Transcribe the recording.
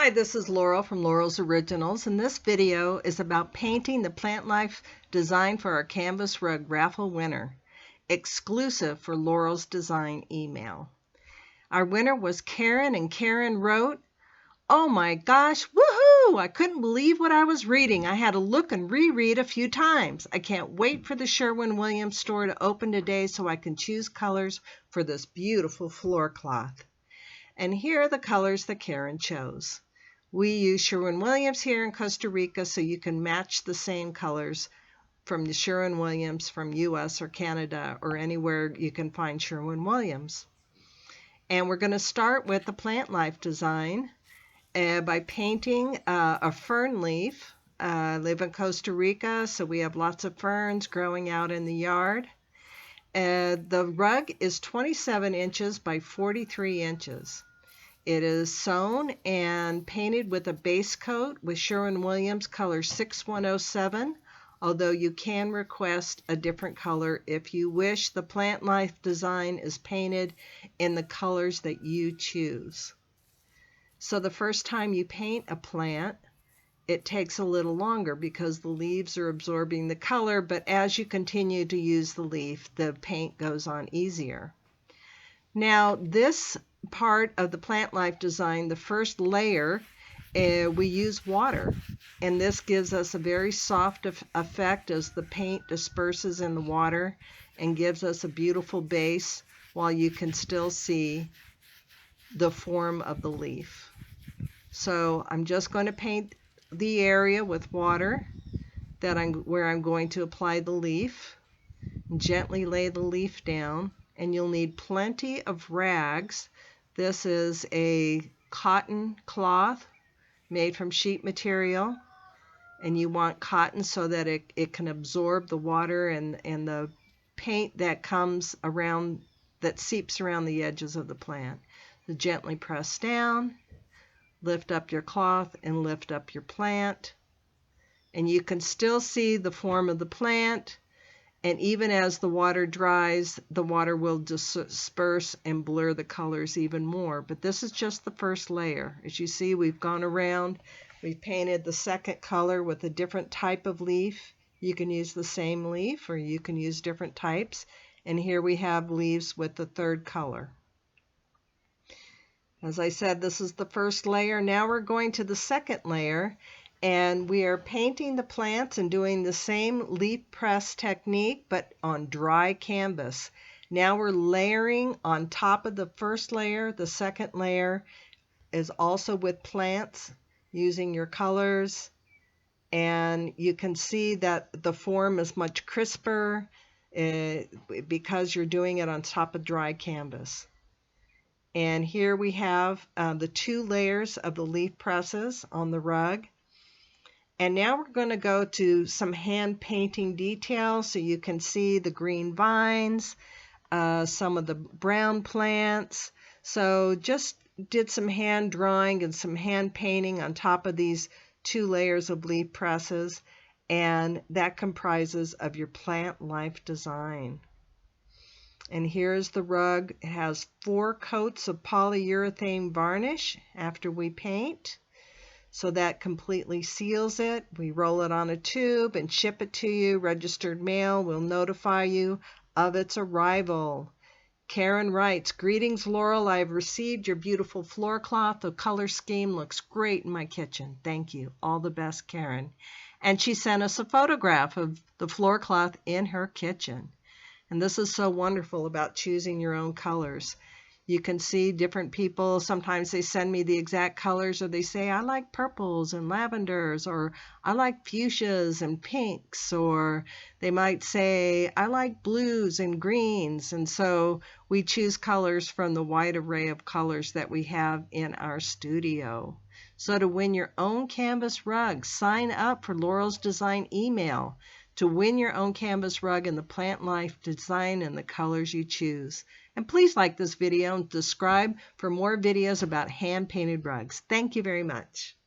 Hi, this is Laurel from Laurels Originals, and this video is about painting the plant life design for our canvas rug raffle winner, exclusive for Laurel's Design email. Our winner was Karen, and Karen wrote, "Oh my gosh, woohoo! I couldn't believe what I was reading. I had to look and reread a few times. I can't wait for the Sherwin-Williams store to open today so I can choose colors for this beautiful floor cloth." And here are the colors that Karen chose. We use Sherwin-Williams here in Costa Rica, so you can match the same colors from the Sherwin-Williams from US or Canada or anywhere you can find Sherwin-Williams. And we're going to start with the plant life design by painting a fern leaf. I live in Costa Rica, so we have lots of ferns growing out in the yard. The rug is 27 inches by 43 inches. It is sewn and painted with a base coat with Sherwin-Williams color 6107, although you can request a different color if you wish. The plant life design is painted in the colors that you choose. So the first time you paint a plant, it takes a little longer because the leaves are absorbing the color, but as you continue to use the leaf, the paint goes on easier. Now, this part of the plant life design, the first layer, we use water, and this gives us a very soft effect as the paint disperses in the water and gives us a beautiful base while you can still see the form of the leaf. So I'm just going to paint the area with water where I'm going to apply the leaf. Gently lay the leaf down, and you'll need plenty of rags. This is a cotton cloth made from sheet material, and you want cotton so that it can absorb the water and the paint that comes around, that seeps around the edges of the plant. So gently press down, lift up your cloth, and lift up your plant. And you can still see the form of the plant. And even as the water dries, the water will disperse and blur the colors even more. But this is just the first layer. As you see, we've gone around. We've painted the second color with a different type of leaf. You can use the same leaf, or you can use different types. And here we have leaves with the third color. As I said, this is the first layer. Now we're going to the second layer. And we are painting the plants and doing the same leaf press technique, but on dry canvas. Now we're layering on top of the first layer. The second layer is also with plants, using your colors. And you can see that the form is much crisper because you're doing it on top of dry canvas. And here we have the two layers of the leaf presses on the rug. And now we're going to go to some hand painting details so you can see the green vines, some of the brown plants. So just did some hand drawing and some hand painting on top of these two layers of leaf presses, and that comprises of your plant life design. And here's the rug. It has 4 coats of polyurethane varnish after we paint. So that completely seals it. We roll it on a tube and ship it to you. Registered mail will notify you of its arrival. Karen writes, "Greetings, Laurel. I have received your beautiful floor cloth. The color scheme looks great in my kitchen. Thank you. All the best, Karen." And she sent us a photograph of the floor cloth in her kitchen. And this is so wonderful about choosing your own colors. You can see different people, sometimes they send me the exact colors, or they say, "I like purples and lavenders," or "I like fuchsias and pinks," or they might say, "I like blues and greens." And so we choose colors from the wide array of colors that we have in our studio. So to win your own canvas rug, sign up for Laurel's Design email to win your own canvas rug in the plant life design and the colors you choose. And please like this video and subscribe for more videos about hand-painted rugs. Thank you very much.